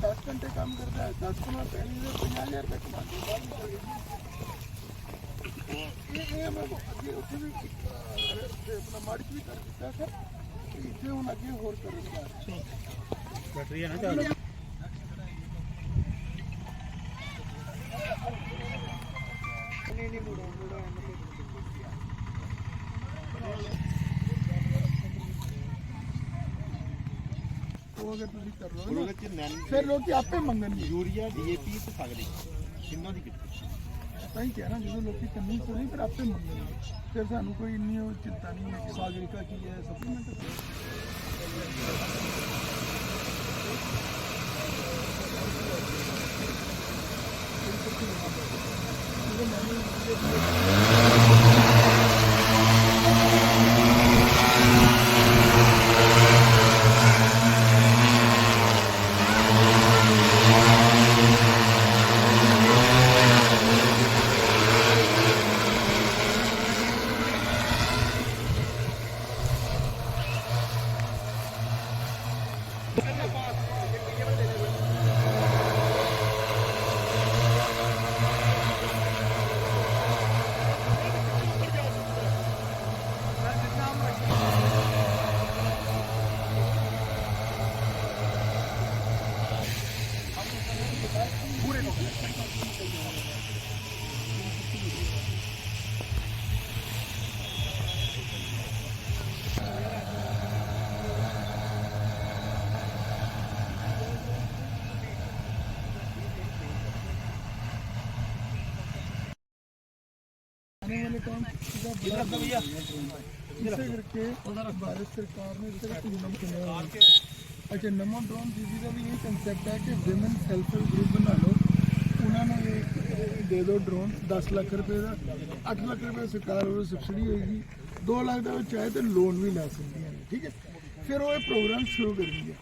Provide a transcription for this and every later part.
10 घंटे काम करता है 10 गुना पहले 50,000 रुपये कमाते अपना मार्च भी कर दिता सर इसे हूँ अगे होर कर बैटरी है ना फिर लोग आपे मंगन यूरिया DAP ਤੇ ਸਾਗਰੀ ਤਿੰਨਾਂ ਦੀ ਕਿੱਥੇ ਤਾਂ ਹੀ ਕਹਿ ਰਹਾ ਜਦੋਂ ਲੋਕੀ ਕਮੀ ਕਰੀ ਫਿਰ ਆਪੇ ਮੰਗਣਗੇ ਫਿਰ ਸਾਨੂੰ ਕੋਈ ਇੰਨੀ ਉਹ ਚਿੰਤਾ ਨਹੀਂ ਹੈ ਕਿ ਸਾਗਰੀ ਦਾ ਕੀ ਹੈ ਸਪਲੀਮੈਂਟ भारत सरकार ने अच्छा नमो ड्रोन दीदी का भी ये कंसेप्ट है कि विमेन सेल्फ हेल्प ग्रुप बना लो उन्होंने दे दो ड्रोन 10 लाख रुपए का 8 लाख रुपए सरकार और सब्सिडी होगी 2 लाख का चाहे तो लोन भी लै सकती हैं ठीक है फिर वो प्रोग्राम शुरू करेंगे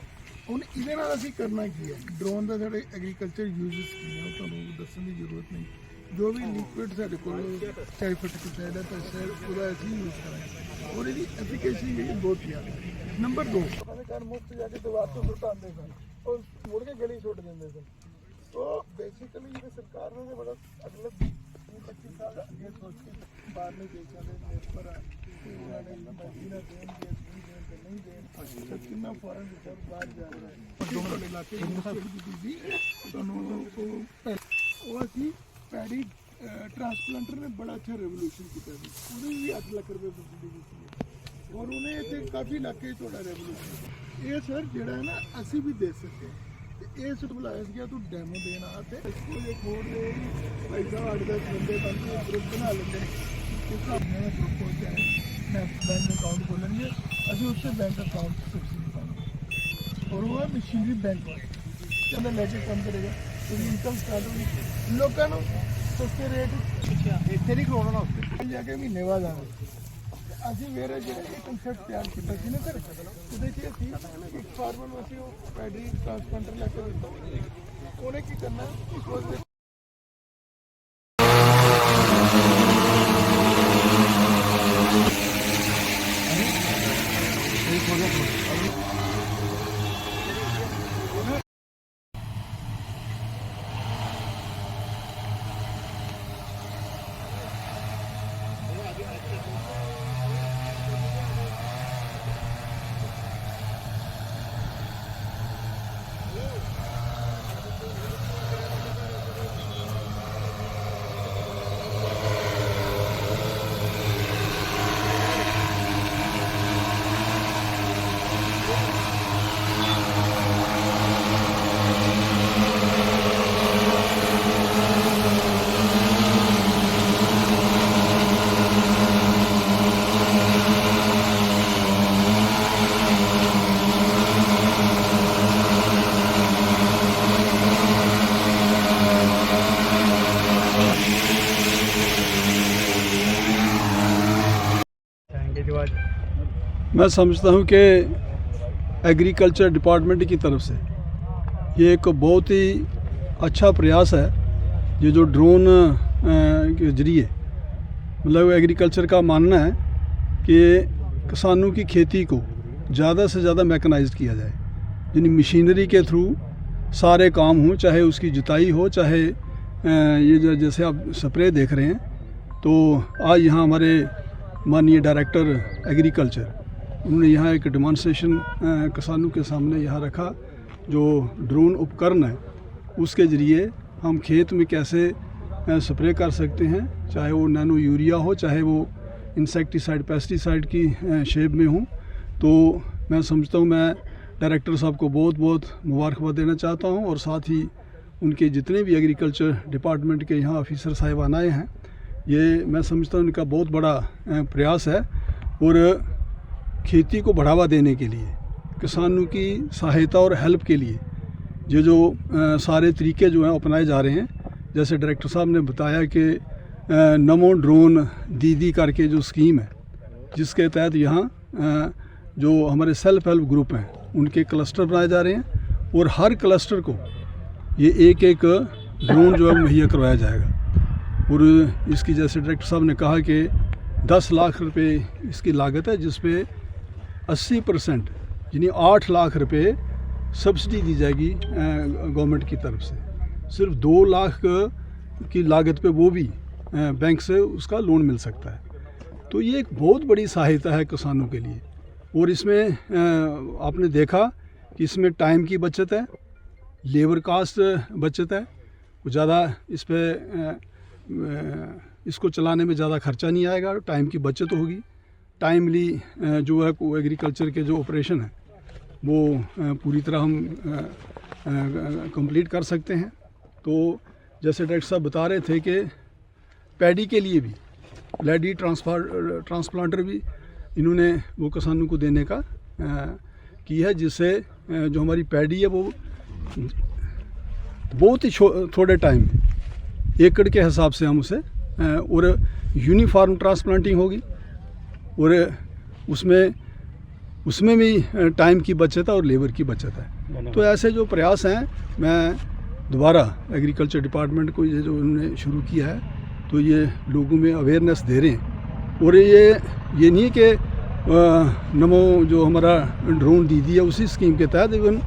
ਹੁਣ ਇਹਦੇ ਨਾਲ ਅਸੀਂ ਕਰਨਾ ਕੀ ਹੈ ਡਰੋਨ ਦਾ ਸਾਡੇ ਐਗਰੀਕਲਚਰ ਯੂਜ਼ਸ ਕੀ ਹੈ ਉਹ ਤੁਹਾਨੂੰ ਦੱਸਣ ਦੀ ਜ਼ਰੂਰਤ ਨਹੀਂ ਜੋ ਵੀ ਲਿਕੁਇਡ ਸਾਡੇ ਕੋਲ ਚਾਹੇ ਫਰਟੀਲਾਈਜ਼ਰ ਹੈ ਪੈਸਟੀਸਾਈਡ ਉਹਦਾ ਅਸੀਂ ਯੂਜ਼ ਕਰਾਂਗੇ ਔਰ ਇਹਦੀ ਐਫੀਕੇਸੀ ਜਿਹੜੀ ਬਹੁਤ ਜ਼ਿਆਦਾ ਨੰਬਰ 2 ਆਪਣੇ ਘਰ ਮੁਫਤ ਜਾ ਕੇ ਦੀਵਾਰ ਤੋਂ ਸੁੱਟਾਉਂਦੇ ਸਨ ਉਹ ਮੁੜ ਕੇ ਗਲੀ ਸੁੱਟ ਦਿੰਦੇ ਸਨ तो बेसिकली ये सरकार ने बड़ा अगले 25 साल आगे सोच के बाहर में देखा पर कितना फॉरेन रिजर्व बाहर जा रहा है इलाके पैडी ट्रांसप्लांटर ने बड़ा अच्छा रेवोल्यूशन किया उन्हें भी 8 लाख रुपये सब्सिडी दी और उन्हें इतने काफ़ी इलाके थोड़ा रेवोल्यूशन ये सर जोड़ा है ना असी भी दे सकते हैं ਇਹ ਸੁਟ ਬੁਲਾਇਆ ਸੀਗਾ ਤੂੰ ਡੈਮੋ ਦੇਣ ਆ ਤੇ इसको ये खोल ले भाई साहब 8-10 बंदे बनके ग्रुप बना लेंगे इस अपने ग्रुप हो जाए बैंक अकाउंट खोलेंगे ਅਸੀਂ उससे बैंक अकाउंट सब्सिडी पाएंगे और वो मशीनरी बैंक चलो लेके काम करेगा तो इनकम स्टार्ट होगी लोगों को सस्ते रेट ਇੱਥੇ ਨਹੀਂ ਖਲੋਣਾ ਨਾ ਉੱਤੇ ਜਾ ਕੇ ਮਹੀਨੇ ਬਾਅਦ ਆਵੇ ਅਸੀਂ ਮੇਰੇ ਜਿਹੜੇ ਕਨਸੈਪਟ ਤਿਆਰ ਕੀਤਾ ਸੀ ਨਾ ਸਰ ਉਹਦੇ 'ਚ ਅਸੀਂ ਇੱਕ ਫਾਰਮਰ ਨੂੰ ਅਸੀਂ ਉਹ ਪੈਡੀ ਟ੍ਰਾਂਸਪਲਾਂਟਰ ਲੈ ਕੇ ਦਿੱਤਾ ਉਹਨੇ ਕੀ ਕਰਨਾ ਉਸ ਵਾਸਤੇ मैं समझता हूँ कि एग्रीकल्चर डिपार्टमेंट की तरफ से ये एक बहुत ही अच्छा प्रयास है। ये जो ड्रोन के जरिए मतलब एग्रीकल्चर का मानना है कि किसानों की खेती को ज़्यादा से ज़्यादा मैकेनाइज्ड किया जाए, यानी मशीनरी के थ्रू सारे काम हों, चाहे उसकी जुताई हो, चाहे ये जैसे आप स्प्रे देख रहे हैं। तो आज यहाँ हमारे माननीय डायरेक्टर एग्रीकल्चर उन्होंने यहाँ एक डेमॉन्स्ट्रेशन किसानों के सामने यहाँ रखा। जो ड्रोन उपकरण है उसके ज़रिए हम खेत में कैसे स्प्रे कर सकते हैं, चाहे वो नैनो यूरिया हो, चाहे वो इंसेक्टिसाइड पेस्टिसाइड की शेप में हो। तो मैं समझता हूँ, मैं डायरेक्टर साहब को बहुत बहुत मुबारकबाद देना चाहता हूँ और साथ ही उनके जितने भी एग्रीकल्चर डिपार्टमेंट के यहाँ ऑफिसर साहिबान आए हैं, ये मैं समझता हूँ इनका बहुत बड़ा प्रयास है। और खेती को बढ़ावा देने के लिए, किसानों की सहायता और हेल्प के लिए ये जो सारे तरीके जो हैं अपनाए जा रहे हैं। जैसे डायरेक्टर साहब ने बताया कि नमो ड्रोन दीदी करके जो स्कीम है, जिसके तहत यहाँ जो हमारे सेल्फ हेल्प ग्रुप हैं उनके क्लस्टर बनाए जा रहे हैं और हर क्लस्टर को ये एक एक ड्रोन जो है मुहैया करवाया जाएगा। और इसकी जैसे डायरेक्टर साहब ने कहा कि 10 लाख रुपए इसकी लागत है, जिसपे 80% यानी 8 लाख रुपए सब्सिडी दी जाएगी गवर्नमेंट की तरफ से। सिर्फ 2 लाख की लागत पे वो भी बैंक से उसका लोन मिल सकता है। तो ये एक बहुत बड़ी सहायता है किसानों के लिए। और इसमें आपने देखा कि इसमें टाइम की बचत है, लेबर कास्ट बचत है, ज़्यादा इस पर इसको चलाने में ज़्यादा खर्चा नहीं आएगा, टाइम की बचत होगी। टाइमली जो है एग्रीकल्चर के जो ऑपरेशन है वो पूरी तरह हम कंप्लीट कर सकते हैं। तो जैसे डायरेक्टर साहब बता रहे थे कि पैडी के लिए भी लेडी ट्रांसप्लांटर भी इन्होंने वो किसानों को देने का की है, जिससे जो हमारी पैडी है वो बहुत ही थोड़े टाइम में एकड़ के हिसाब से हम उसे और यूनिफॉर्म ट्रांसप्लांटिंग होगी और उसमें भी टाइम की बचत है और लेबर की बचत है। तो ऐसे जो प्रयास हैं, मैं दोबारा एग्रीकल्चर डिपार्टमेंट को ये जो उन्होंने शुरू किया है, तो ये लोगों में अवेयरनेस दे रहे हैं। और ये नहीं है कि नमो जो हमारा ड्रोन दीदी है उसी स्कीम के तहत इवन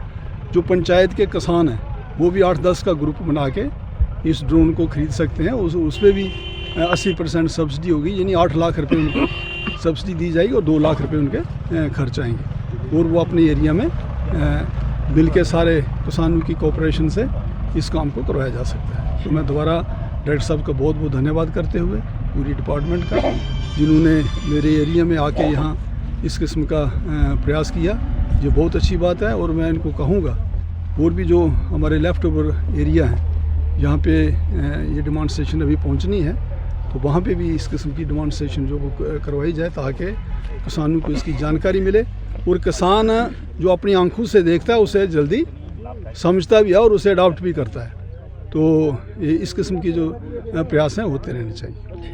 जो पंचायत के किसान हैं वो भी 8-10 का ग्रुप बना के इस ड्रोन को ख़रीद सकते हैं। उस पर भी 80% सब्सिडी होगी, यानी 8 लाख रुपए उनको सब्सिडी दी जाएगी और 2 लाख रुपए उनके खर्च आएंगे और वो अपने एरिया में मिल के सारे किसानों की कोऑपरेशन से इस काम को करवाया जा सकता है। तो मैं दोबारा डायरेक्टर साहब का बहुत बहुत धन्यवाद करते हुए पूरी डिपार्टमेंट का, जिन्होंने मेरे एरिया में आके यहाँ इस किस्म का प्रयास किया, ये बहुत अच्छी बात है। और मैं इनको कहूँगा और भी जो हमारे लेफ़्ट ओवर एरिया हैं जहाँ पे ये डेमॉन्स्ट्रेशन अभी पहुँचनी है, तो वहाँ पे भी इस किस्म की डेमॉन्स्ट्रेशन जो करवाई जाए ताकि किसानों को इसकी जानकारी मिले और किसान जो अपनी आंखों से देखता है उसे जल्दी समझता भी है और उसे अडॉप्ट भी करता है। तो इस किस्म की जो प्रयास हैं होते रहने चाहिए।